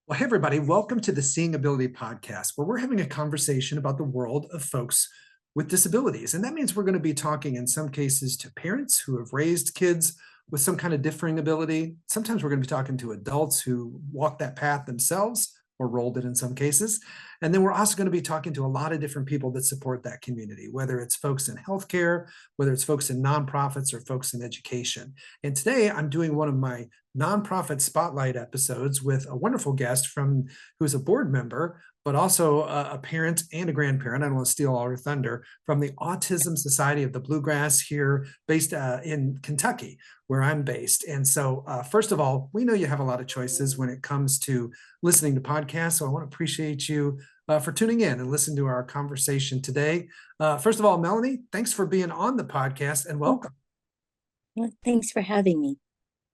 Well, hey, everybody, welcome to the Seeing Ability podcast, where we're having a conversation about the world of folks with disabilities. And that means we're going to be talking in some cases to parents who have raised kids with some kind of differing ability. Sometimes we're going to be talking to adults who walk that path themselves or rolled it in some cases. And then we're also going to be talking to a lot of different people that support that community, whether it's folks in healthcare, whether it's folks in nonprofits or folks in education. And today I'm doing one of my nonprofit spotlight episodes with a wonderful guest from who's a board member, but also a parent and a grandparent. I don't want to steal all her thunder, from the Autism Society of the Bluegrass here, based in Kentucky, where I'm based. And so, first of all, we know you have a lot of choices when it comes to listening to podcasts. So I want to appreciate you for tuning in and listening to our conversation today. First of all, Melanie, thanks for being on the podcast and welcome. Well, thanks for having me.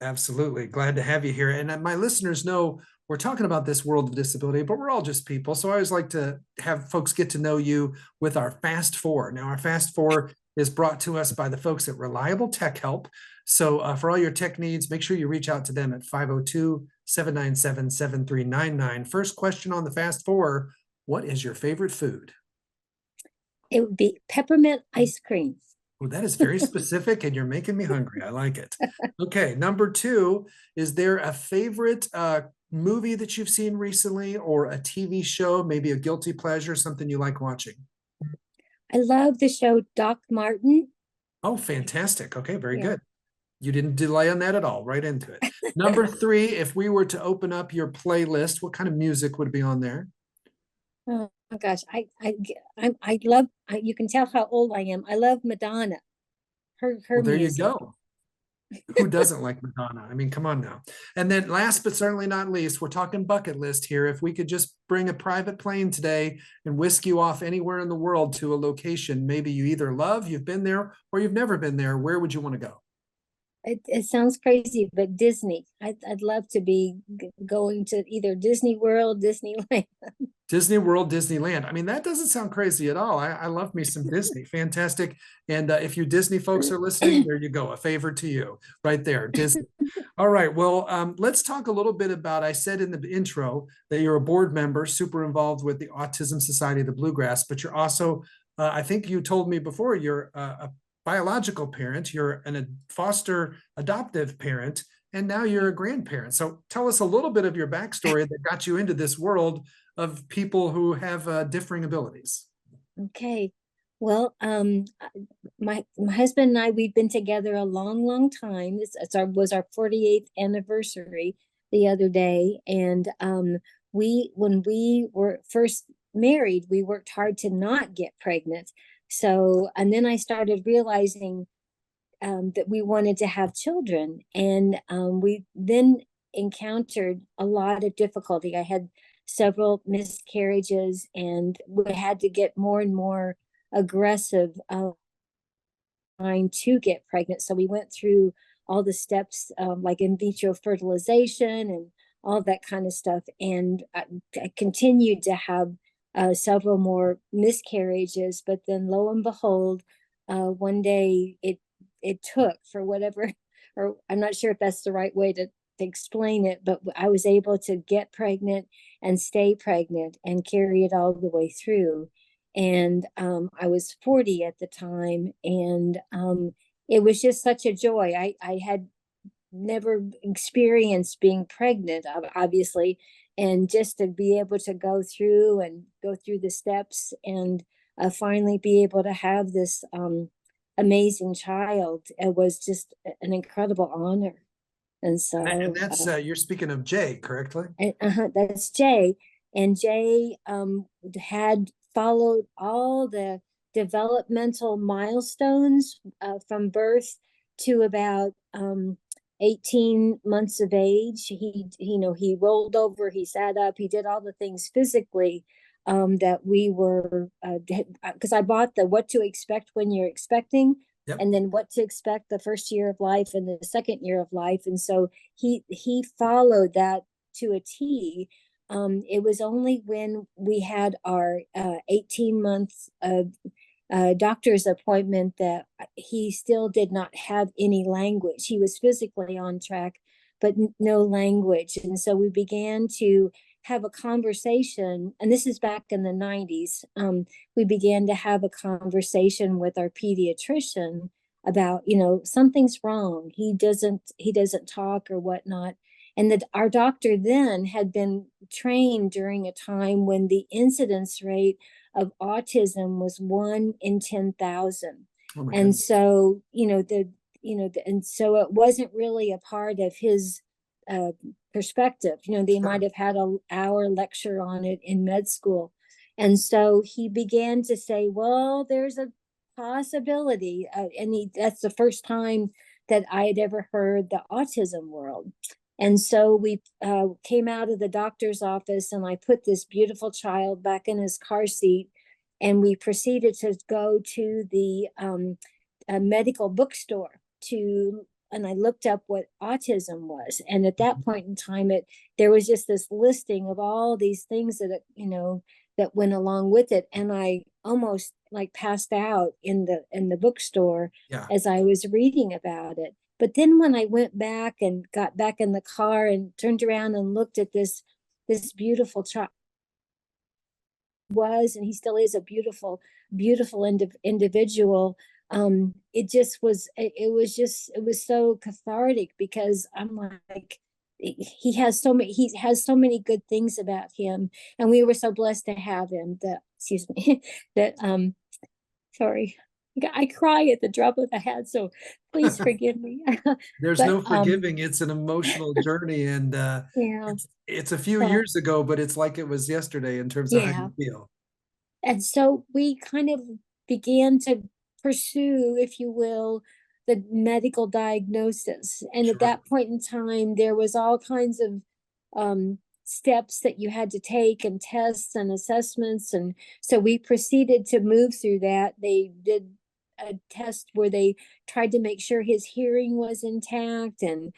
Absolutely. Glad to have you here. And my listeners know we're talking about this world of disability, but we're all just people. So I always like to have folks get to know you with our Fast Four. Now, our Fast Four is brought to us by the folks at Reliable Tech Help. So for all your tech needs, make sure you reach out to them at 502-797-7399. First question on the Fast Four: what is your favorite food? It would be peppermint ice cream. Oh, that is very specific, and you're making me hungry. I like it. Okay, number two, is there a favorite movie that you've seen recently, or a TV show, maybe a guilty pleasure, something you like watching? I love the show Doc Martin. Oh, fantastic. Okay, very Yeah. good. You didn't delay on that at all. Right into it. Number three, if we were to open up your playlist, what kind of music would be on there? Oh my gosh, I love. You can tell how old I am. I love Madonna. Her Well, there you music. go. Who doesn't like Madonna? I mean, come on now. And then last but certainly not least, we're talking bucket list here. If we could just bring a private plane today and whisk you off anywhere in the world to a location, maybe you either love, you've been there, or you've never been there, where would you want to go? It sounds crazy, but Disney. I'd love to be going to either Disney World, Disneyland. Disney World, Disneyland. I mean, that doesn't sound crazy at all. I love me some Disney. Fantastic. And if you Disney folks are listening, there you go. A favor to you right there, Disney. All right. Well, let's talk a little bit about, I said in the intro that you're a board member, super involved with the Autism Society of the Bluegrass, but you're also, I think you told me before, you're a biological parent, you're an foster adoptive parent, and now you're a grandparent. So tell us a little bit of your backstory that got you into this world of people who have differing abilities. Okay. Well, my husband and I, we've been together a long time. Was our 48th anniversary the other day, and when we were first married, we worked hard to not get pregnant. So, and then I started realizing that we wanted to have children, and we then encountered a lot of difficulty. I had several miscarriages, and we had to get more and more aggressive trying to get pregnant. So we went through all the steps, like in vitro fertilization and all that kind of stuff. And I continued to have several more miscarriages, but then lo and behold, one day it took, for whatever, or I'm not sure if that's the right way to explain it, but I was able to get pregnant and stay pregnant and carry it all the way through. And I was 40 at the time, and it was just such a joy. I had never experienced being pregnant, obviously, and just to be able to go through the steps and finally be able to have this amazing child, it was just an incredible honor. And And so that's, you're speaking of Jay, correctly? that's Jay. And Jay had followed all the developmental milestones from birth to about 18 months of age. He rolled over, he sat up, he did all the things physically that we were, because I bought the What to Expect When You're Expecting, Yep. and then What to Expect the First Year of Life and the Second Year of Life. And so he followed that to a T. It was only when we had our 18 months of doctor's appointment that he still did not have any language. He was physically on track, but no language. And so we began to have a conversation, and this is back in the 90s. We began to have a conversation with our pediatrician about, something's wrong. He doesn't talk or whatnot. And that our doctor then had been trained during a time when the incidence rate of autism was 1 in 10,000. Oh my And goodness. so, and so it wasn't really a part of his uh, perspective. They might Sure. have had a hour lecture on it in med school. And so he began to say, well, there's a possibility. That's the first time that I had ever heard the autism world. And so we came out of the doctor's office, and I put this beautiful child back in his car seat, and we proceeded to go to the medical bookstore and I looked up what autism was. And at that point in time, there was just this listing of all these things that went along with it. And I almost like passed out in the bookstore Yeah. as I was reading about it. But then when I went back and got back in the car and turned around and looked at this beautiful child, and he still is a beautiful individual. It just was, it was so cathartic, because I'm like, he has so many good things about him, and we were so blessed to have him. That excuse me, that sorry, I cry at the drop of a hat, so please forgive me. There's But no forgiving. It's an emotional journey, and yeah, it's a few uh, years ago, but it's like it was yesterday in terms of how yeah. you feel. And so we kind of began to pursue, if you will, the medical diagnosis. And at Sure. that point in time, there was all kinds of steps that you had to take, and tests and assessments. And so we proceeded to move through that. They did a test where they tried to make sure his hearing was intact, and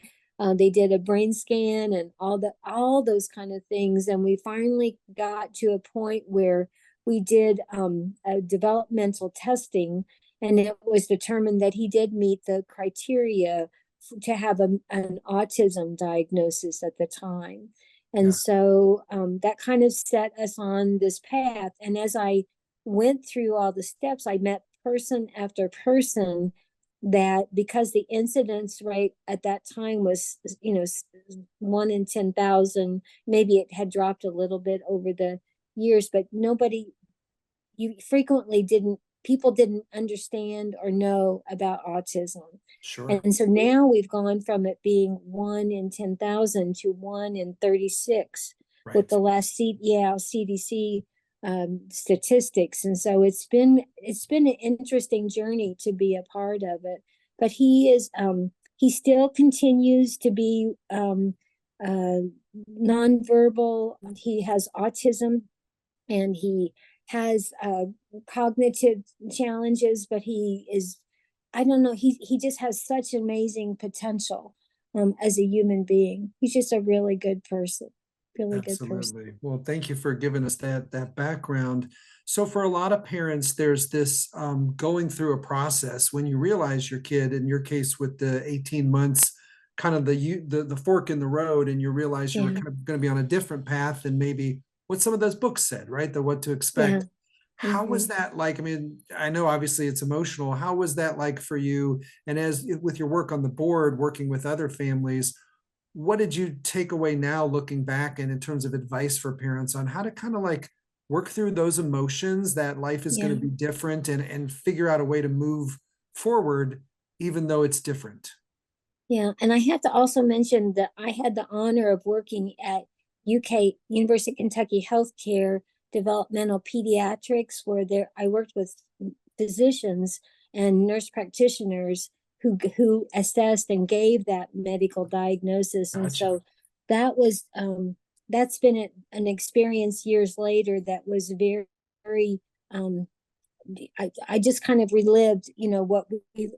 they did a brain scan and all those kind of things. And we finally got to a point where we did a developmental testing, and it was determined that he did meet the criteria to have an autism diagnosis at the time. And Yeah. so that kind of set us on this path. And as I went through all the steps, I met person after person that, because the incidence rate at that time was, 1 in 10,000, maybe it had dropped a little bit over the years, but you frequently people didn't understand or know about autism. Sure. And so now we've gone from it being 1 in 10,000 to 1 in 36 with Right. the last CDC statistics. And so it's been an interesting journey to be a part of it. But he still continues to be nonverbal. He has autism, and he has cognitive challenges, but I don't know, he just has such amazing potential as a human being. He's just a really good person, really good person. Absolutely. Well, thank you for giving us that background. So for a lot of parents, there's this going through a process when you realize your kid, in your case with the 18 months, kind of the fork in the road, and you realize you were Yeah, kind of going to be on a different path than maybe what some of those books said, right? The what to yeah. expect. How Hmm. was that like? I mean, I know obviously it's emotional. How was that like for you? And as with your work on the board, working with other families, what did you take away now looking back, and in terms of advice for parents on how to kind of like work through those emotions, that life is going Yeah, to be different, and figure out a way to move forward even though it's different? yeah. And I have to also mention that I had the honor of working at University of Kentucky Healthcare Developmental Pediatrics, where I worked with physicians and nurse practitioners who assessed and gave that medical diagnosis. And Gotcha. so that was that's been an experience years later that was very um, I just kind of relived, what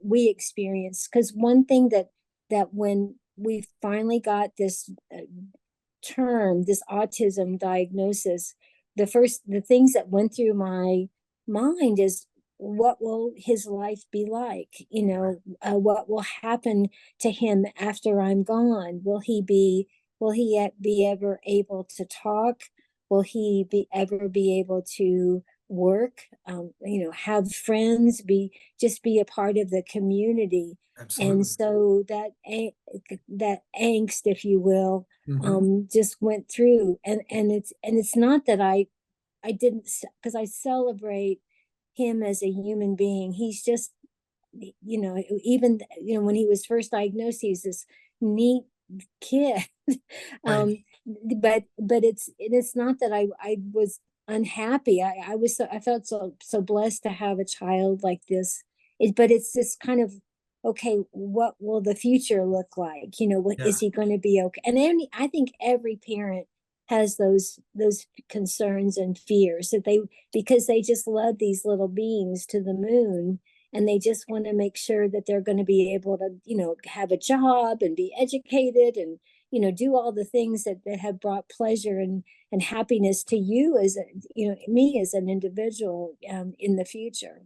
we experienced. Because one thing that when we finally got this this autism diagnosis, the things that went through my mind is, what will his life be like? What will happen to him after I'm gone? will he be ever able to talk? Will he be ever be able to work, have friends, just be a part of the community? And Absolutely. so that angst, if you will, Hmm. just went through. And it's not that I didn't, because I celebrate him as a human being. He's just, even, when he was first diagnosed, he's this neat kid. Right. um, but it's not that I was unhappy. I felt so blessed to have a child like this. But it's this kind of, okay, what will the future look like? What Yeah. is he going to be okay? And I think every parent has those concerns and fears, because they just love these little beings to the moon, and they just want to make sure that they're going to be able to, have a job and be educated, and do all the things that have brought pleasure and happiness to you as me as an individual, in the future.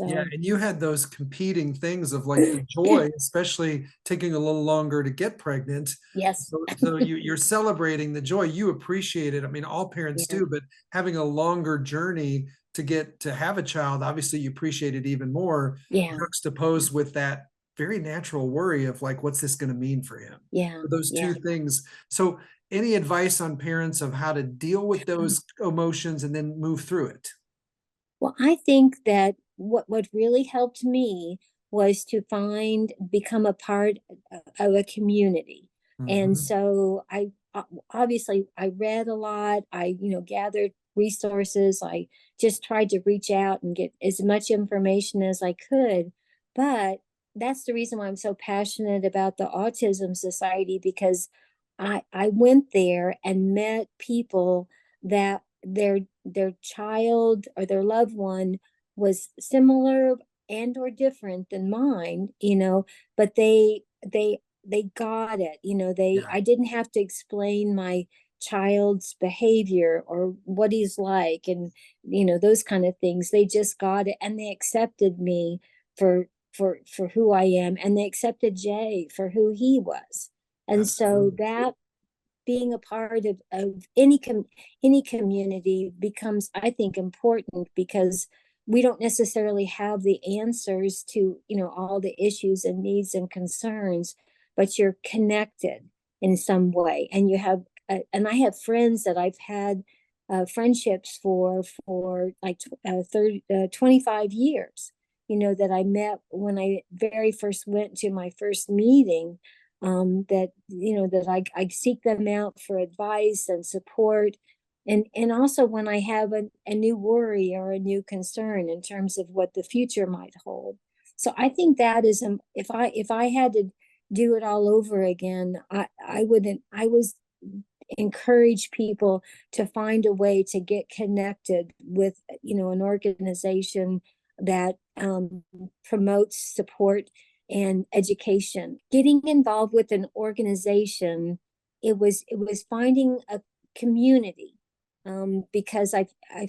Yeah, So and you had those competing things of like the joy, especially taking a little longer to get pregnant. yes. So you're celebrating the joy. You appreciate it. I mean, all parents Yeah, do, but having a longer journey to get to have a child, obviously you appreciate it even more, yeah, juxtaposed with that very natural worry of like, what's this going to mean for him? yeah, So those yeah. two things. So any advice on parents of how to deal with those emotions and then move through it? Well, I think that what really helped me was to become a part of a community. And Mhm. so obviously I read a lot. I, gathered resources. I just tried to reach out and get as much information as I could. But that's the reason why I'm so passionate about the Autism Society, because I went there and met people that their child or their loved one was similar and or different than mine, but they got it. Yeah. I didn't have to explain my child's behavior or what he's like, and those kind of things. They just got it, and they accepted me for who I am, and they accepted Jay for who he was. And so Absolutely. that being a part of any community becomes, I think, important, because we don't necessarily have the answers to all the issues and needs and concerns, but you're connected in some way, and and I have friends that I've had friendships for like 25 years, that I met when I very first went to my first meeting, that I seek them out for advice and support, and also when I have a new worry or a new concern in terms of what the future might hold. So I think that is, if I had to do it all over again, I wouldn't I was encourage people to find a way to get connected with an organization that promotes support and education. Getting involved with an organization, it was finding a community, because I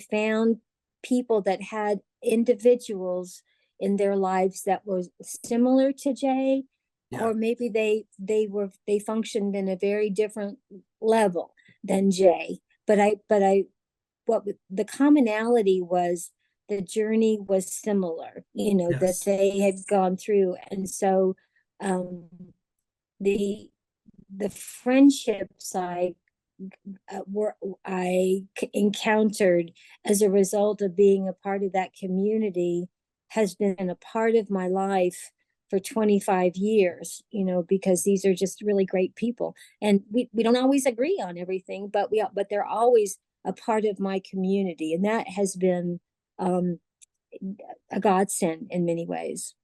found people that had individuals in their lives that were similar to Jay, Yeah. or maybe they functioned in a very different level than Jay. But the commonality was the journey was similar, that Yes. they had gone through. And so um, the the friendships were I encountered as a result of being a part of that community has been a part of my life for 25 years, because these are just really great people. And we don't always agree on everything, but they're always a part of my community. And that has been um, a godsend in many ways.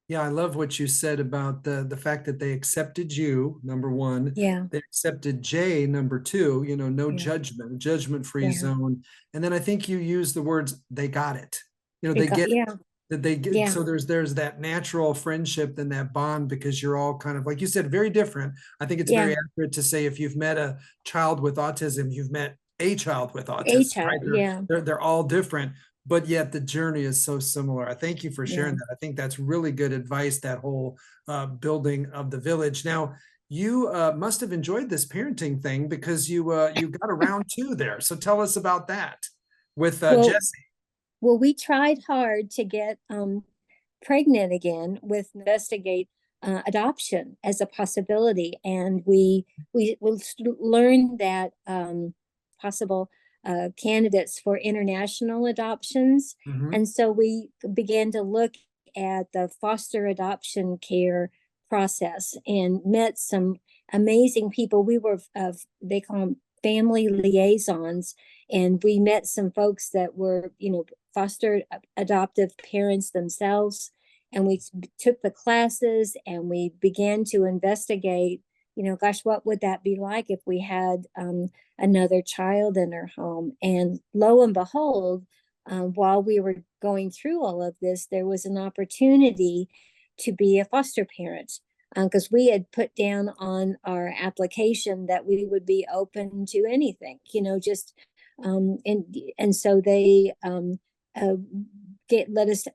Yeah, I love what you said about the fact that they accepted you, number one. Yeah, They accepted Jay, number two, no yeah, judgment, a judgment-free yeah. zone. And then I think you use the words they got it. They get it. Yeah, That they get, yeah, so there's that natural friendship and that bond because you're all kind of like you said, very different. I think it's yeah. very accurate to say if you've met a child with autism, you've met a child with A autism, right? child, They're yeah, they're they're all different, but yet the journey is so similar. I thank you for sharing yeah. that. I think that's really good advice, that whole building of the village. Now, you must have enjoyed this parenting thing because you got around two there. So tell us about that with Well, Jesse. we tried hard to get pregnant again with investigate adoption as a possibility, and we learned that possible candidates for international adoptions, Hmm. and so we began to look at the foster adoption care process and met some amazing people. We were they call them family liaisons, and we met some folks that were, foster adoptive parents themselves, and we took the classes and we began to investigate, gosh, what would that be like if we had another child in our home? And lo and behold, while we were going through all of this, there was an opportunity to be a foster parent, because we had put down on our application that we would be open to anything, just and so they uh, let us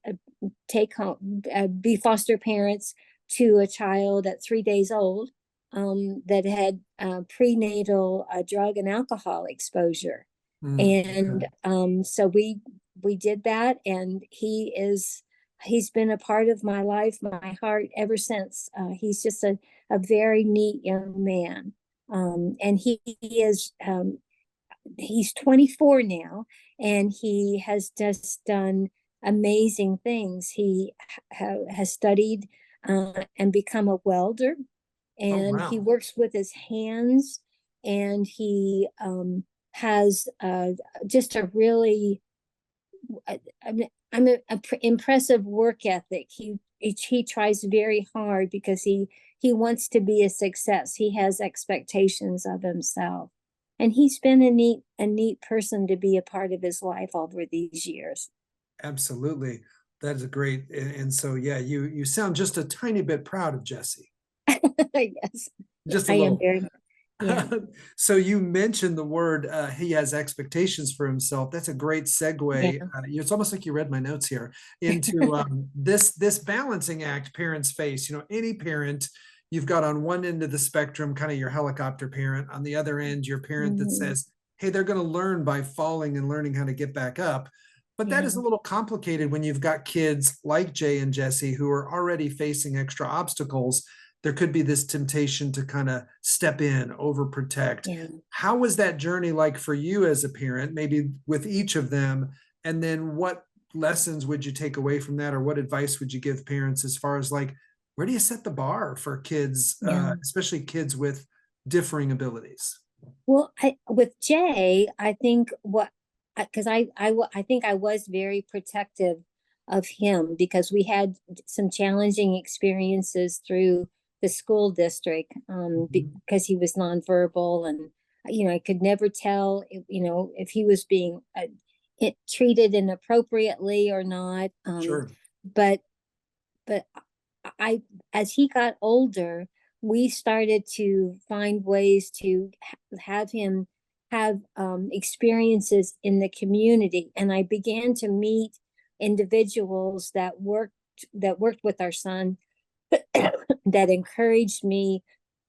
take home, be foster parents to a child at 3 days old, that had prenatal drug and alcohol exposure. Mm, And okay. so we did that, and he's been a part of my life, my heart, ever since. He's just a very neat young man. And he is he's 24 now, and he has just done amazing things. He has studied and become a welder, Oh, and he wow. works with his hands, and he has just a really impressive work ethic. He tries very hard because he wants to be a success. He has expectations of himself, and he's been a neat person to be a part of his life over these years. Absolutely. That is great. And so, yeah, you sound just a tiny bit proud of Jesse, Yes, just a I am little. very, yeah. So you mentioned the word he has expectations for himself. That's a great segue. Yeah. It's almost like you read my notes here into this balancing act parents face. Any parent, you've got on one end of the spectrum, kind of your helicopter parent. On the other end, your parent that Mhm. says, "Hey, they're going to learn by falling and learning how to get back up." But that is a Yeah. little complicated when you've got kids like Jay and Jesse who are already facing extra obstacles. There could be this temptation to kind of step in, overprotect. Yeah. How was that journey like for you as a parent, maybe with each of them? And then what lessons would you take away from that, or what advice would you give parents as far as like, where do you set the bar for kids, Yeah. especially kids with differing abilities? Well, with Jay, I think because I think I was very protective of him because we had some challenging experiences through the school district, Mhm. because he was nonverbal, and I could never tell if he was being treated inappropriately or not. Sure. But but I, as he got older, we started to find ways to have him have experiences in the community, and I began to meet individuals that worked with our son, that encouraged me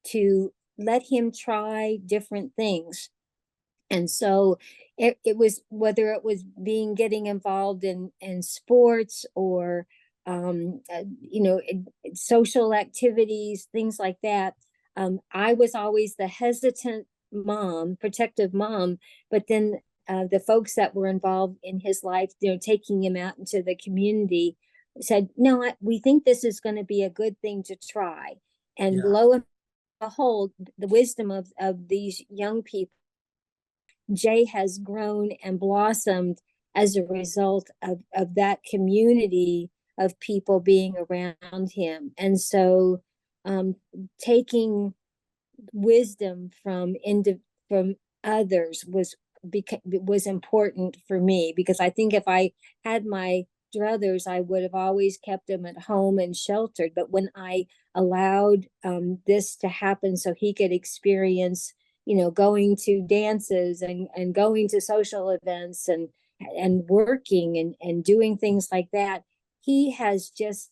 to let him try different things. And so it was, whether it was getting involved in sports, or social activities, things like that. I was always the hesitant mom, protective mom, but then the folks that were involved in his life, taking him out into the community, said, no, we think this is going to be a good thing to try. And Yeah. lo and behold, the wisdom of these young people, Jay has grown and blossomed as a result of that community of people being around him. And so, um, taking wisdom from others was important for me, because I think if I had my druthers, I would have always kept them at home and sheltered. But when I allowed this to happen, so he could experience, going to dances, and going to social events, and working, and doing things like that, he has just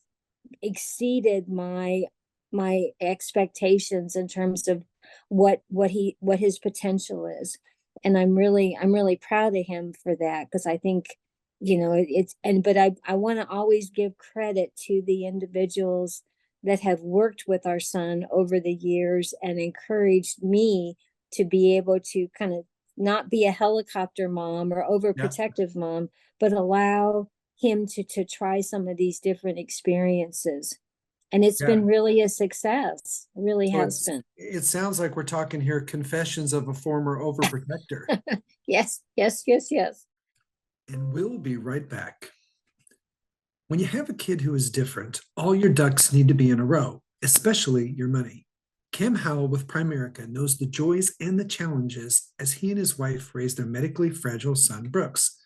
exceeded my my expectations in terms of what his potential is. And I'm really proud of him for that, because I think, it's, and but I want to always give credit to the individuals that have worked with our son over the years and encouraged me to be able to kind of not be a helicopter mom or Yeah. overprotective mom, but allow him to try some of these different experiences. And it's Yeah. been really a success. It really So has been. it sounds like we're talking here confessions of a former overprotector. Yes, yes, yes, yes. And we'll be right back. When you have a kid who is different, all your ducks need to be in a row, especially your money. Cam Howell with Primerica knows the joys and the challenges as he and his wife raise their medically fragile son, Brooks.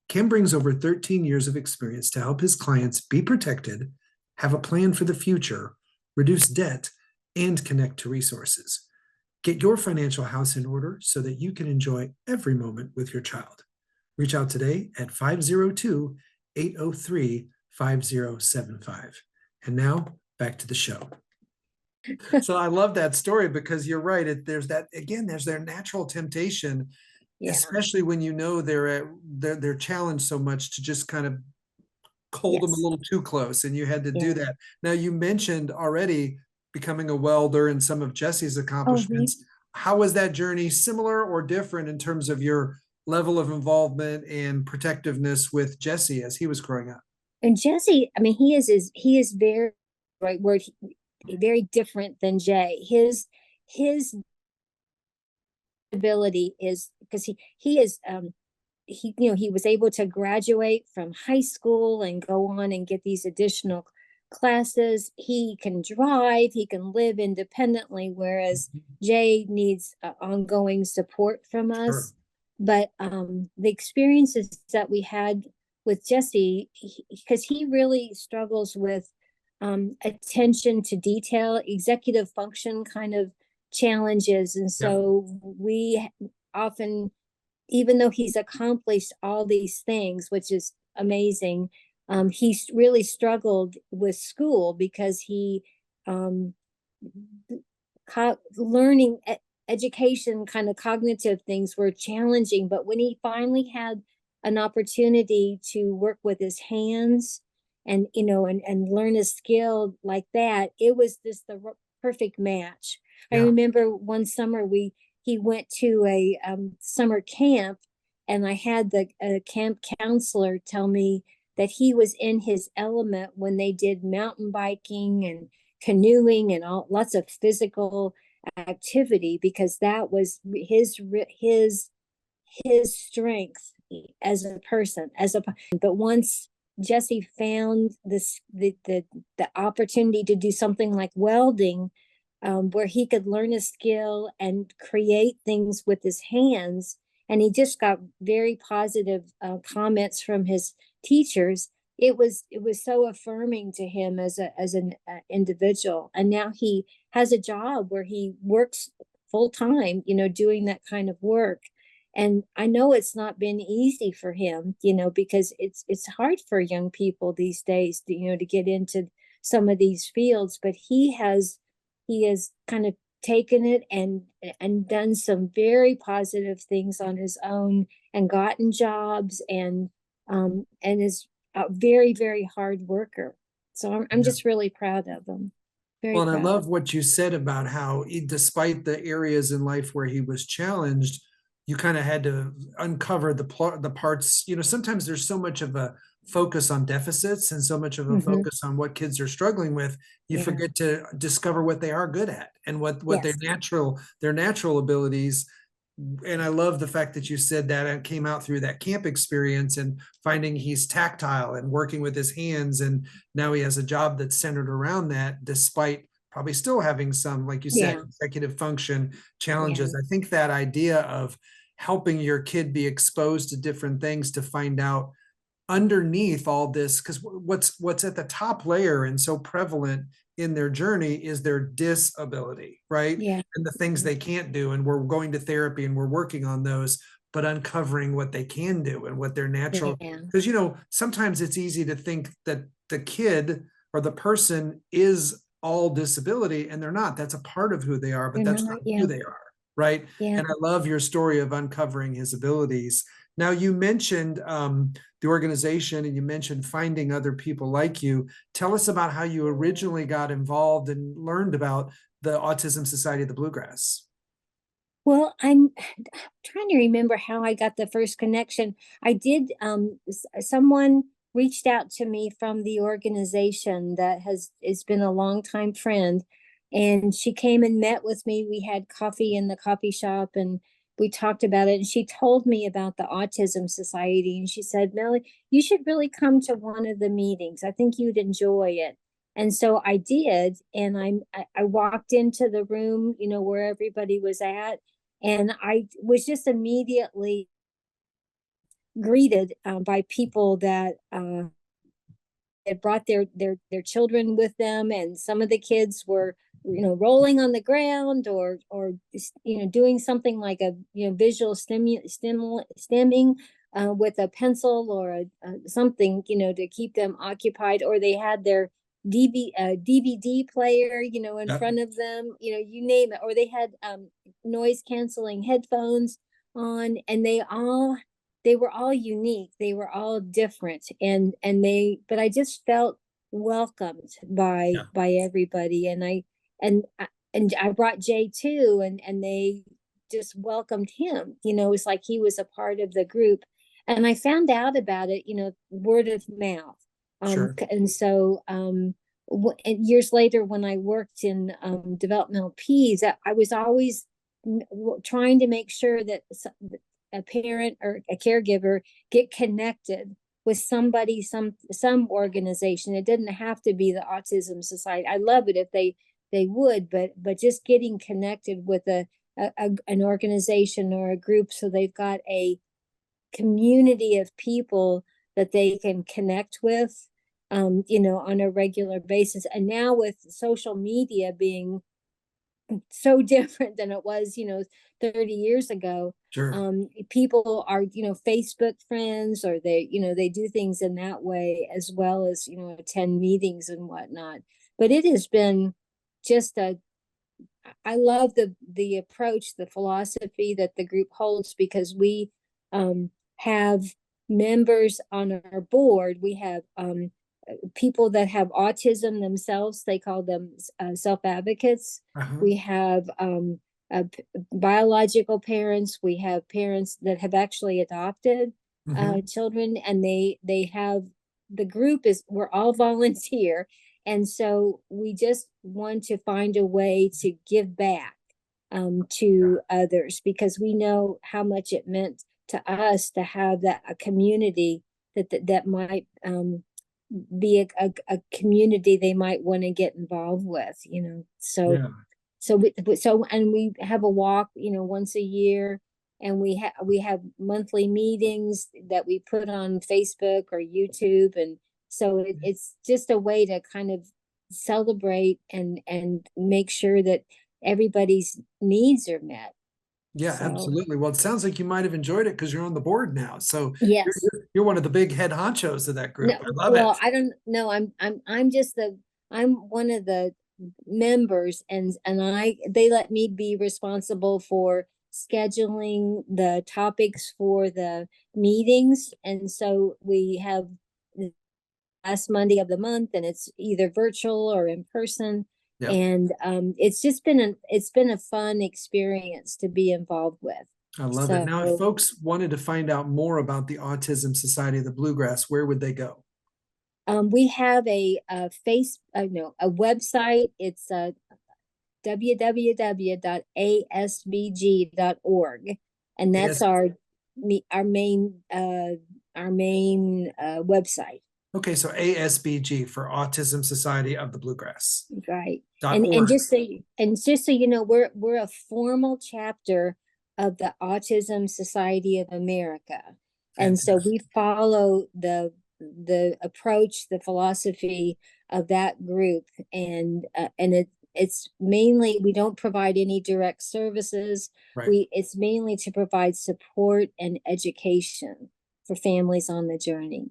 Cam brings over 13 years of experience to help his clients be protected, have a plan for the future, reduce debt, and connect to resources. Get your financial house in order so that you can enjoy every moment with your child. Reach out today at 502 803 5075. And now back to the show. So I love that story because you're right. There's that again. There's their natural temptation, Yeah. especially when they're challenged so much to just kind of hold them a Yes. little too close, and you had to do Yeah. that. Now you mentioned already becoming a welder and some of Jesse's Oh, he, accomplishments. How was that journey similar or different in terms of your level of involvement and protectiveness with Jesse as he was growing up? and Jesse, I mean, he is very right word, very different than Jay. His ability is because he is he was able to graduate from high school and go on and get these additional classes. He can drive, he can live independently, whereas Jay needs ongoing support from Sure. us. But the experiences that we had with Jesse, because he really struggles with attention to detail, executive function kind of challenges. And Yep. so we often, even though he's accomplished all these things, which is amazing, he's really struggled with school because he um, learning education kind of cognitive things were challenging. But when he finally had an opportunity to work with his hands and and learn a skill like that, it was just the perfect match. I Yeah. remember one summer he went to a summer camp, and I had the camp counselor tell me that he was in his element when they did mountain biking and canoeing and all lots of physical activity, because that was his strength as a person. But once Jesse found the opportunity to do something like welding, where he could learn a skill and create things with his hands, and he just got very positive comments from his teachers. It was so affirming to him as an individual, and now he has a job where he works full time, doing that kind of work. And I know it's not been easy for him, because it's hard for young people these days to get into some of these fields. But he has kind of taken it and done some very positive things on his own, and gotten jobs, and is a very, very hard worker. So I'm Yeah. just really proud of him. Very Well, and I proud of love what you said about how, despite the areas in life where he was challenged, you kind of had to uncover the parts. Sometimes there's so much of a focus on deficits and so much of a him. Hmm. focus on what kids are struggling with. You Yeah. forget to discover what they are good at and what Yes. their natural abilities. And I love the fact that you said that it came out through that camp experience and finding he's tactile and working with his hands. And now he has a job that's centered around that, despite probably still having some, like you said, Yeah. executive function challenges. Yeah. I think that idea of helping your kid be exposed to different things to find out underneath all this, because what's at the top layer and so prevalent in their journey is their disability, right? Yeah. And the things they can't do. And we're going to therapy and we're working on those, but uncovering what they can do and what their natural, Yeah. because sometimes it's easy to think that the kid or the person is all disability, and they're not. That's a part of who they are, but They're that's not not. who Yeah. they are, right? Yeah. And I love your story of uncovering his abilities. Now, you mentioned the organization and you mentioned finding other people like you. Tell us about how you originally got involved and learned about the Autism Society of the Bluegrass. Well, I'm trying to remember how I got the first connection. I did, someone reached out to me from the organization that has been a longtime friend, and she came and met with me. We had coffee in the coffee shop and we talked about it. And she told me about the Autism Society. And she said, Melly, you should really come to one of the meetings. I think you'd enjoy it. And so I did, and I walked into the room, where everybody was at, and I was just immediately greeted by people that had brought their children with them, and some of the kids were rolling on the ground or doing something like a visual stemming with a pencil or something to keep them occupied, or they had their DVD player in Yep. front of them, you name it, or they had noise canceling headphones on, and they were all unique, they were all different, but I just felt welcomed Yeah, by everybody, and I brought Jay too, and they just welcomed him. It's like he was a part of the group, and I found out about it, word of mouth. sure. And so and years later, when I worked in developmental peds, I was always trying to make sure that a parent or a caregiver get connected with somebody, some organization. It didn't have to be the Autism Society. I love it if they would, but just getting connected with an organization or a group, so they've got a community of people that they can connect with, on a regular basis. And now with social media being so different than it was 30 years ago, Sure. people are Facebook friends, or they do things in that way, as well as attend meetings and whatnot. But it has been just I love the approach, the philosophy that the group holds, because we have members on our board. We have people that have autism themselves. They call them self advocates. Uh-huh. We have biological parents. We have parents that have actually adopted Hmm. children, and they have, the group is, we're all volunteer, and so we just want to find a way to give back to others, because we know how much it meant to us to have that a community that might be a community they might want to get involved with, so Yeah. and we have a walk once a year, and we have monthly meetings that we put on Facebook or YouTube, and so it's just a way to kind of celebrate and make sure that everybody's needs are met. Yeah, So absolutely. Well, it sounds like you might have enjoyed it because you're on the board now. So you're, yes. you're one of the big head honchos of that No, group. I love it. well, I don't know. I'm just I'm one of the members, and they let me be responsible for scheduling the topics for the meetings. And so we have the last Monday of the month, and it's either virtual or in person. Yep. And it's been a fun experience to be involved with. I love it. So Now, if folks wanted to find out more about the Autism Society of the Bluegrass, where would they go? we have a face no a website. It's www.asbg.org, and that's AS, our main website. okay, so ASBG for Autism Society of the Bluegrass Right. dot And org. just so you know, we're a formal chapter of the Autism Society of America. And so Fantastic. we follow the approach, the philosophy of that group, and it's mainly, we don't provide any direct services. Right. It's mainly to provide support and education for families on the journey.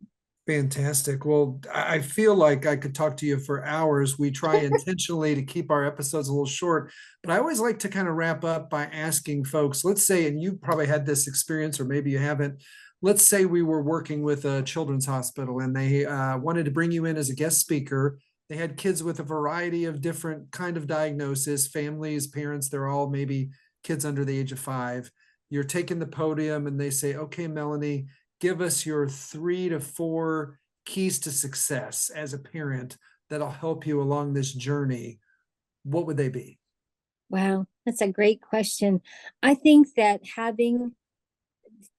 Fantastic. Well, I feel like I could talk to you for hours. We try intentionally to keep our episodes a little short, but I always like to kind of wrap up by asking folks, let's say, and you probably had this experience, or maybe you haven't. Let's say we were working with a children's hospital and they wanted to bring you in as a guest speaker. They had kids with a variety of different kind of diagnosis, families, parents, they're all maybe kids under the age of 5. You're taking the podium and they say, okay, Melanie, give us your 3 to 4 keys to success as a parent that'll help you along this journey, what would they be? Wow, that's a great question. I think that having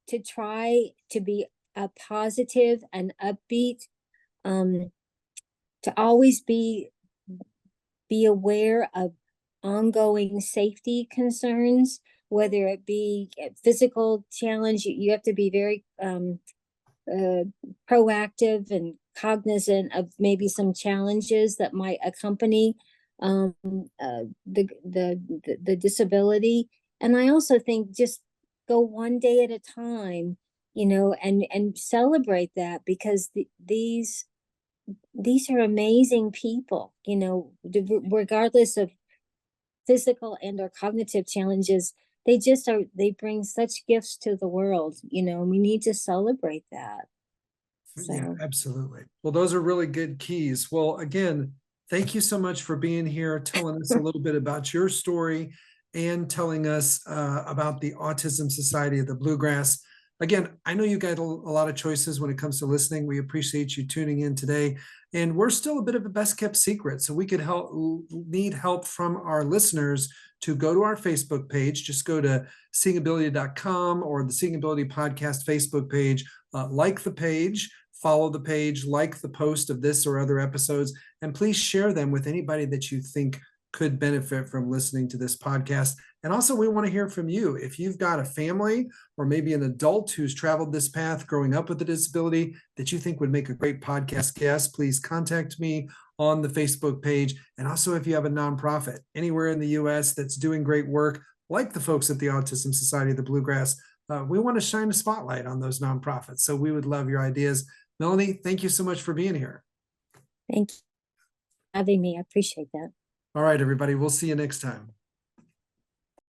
to try to be a positive and upbeat, um, to always be aware of ongoing safety concerns, whether it be a physical challenge. You have to be very uh, proactive and cognizant of maybe some challenges that might accompany the disability. And I also think just go one day at a time, and celebrate that, because these are amazing people, regardless of physical and or cognitive challenges. They bring such gifts to the world, and we need to celebrate that. Yeah, So absolutely. Well, those are really good keys. Well, again, thank you so much for being here, telling us a little bit about your story and telling us about the Autism Society of the Bluegrass. Again, I know you got a lot of choices when it comes to listening. We appreciate you tuning in today. And we're still a bit of a best kept secret. So we could need help from our listeners to go to our Facebook page. Just go to seeingability.com or the Seeing Ability Podcast Facebook page, like the page, follow the page, like the post of this or other episodes, and please share them with anybody that you think could benefit from listening to this podcast. And also, we want to hear from you. If you've got a family or maybe an adult who's traveled this path growing up with a disability that you think would make a great podcast guest, please contact me on the Facebook page. And also, if you have a nonprofit anywhere in the US that's doing great work, like the folks at the Autism Society of the Bluegrass, we want to shine a spotlight on those nonprofits. So we would love your ideas. Melanie, thank you so much for being here. thank you for having me. I appreciate that. All right, everybody. We'll see you next time.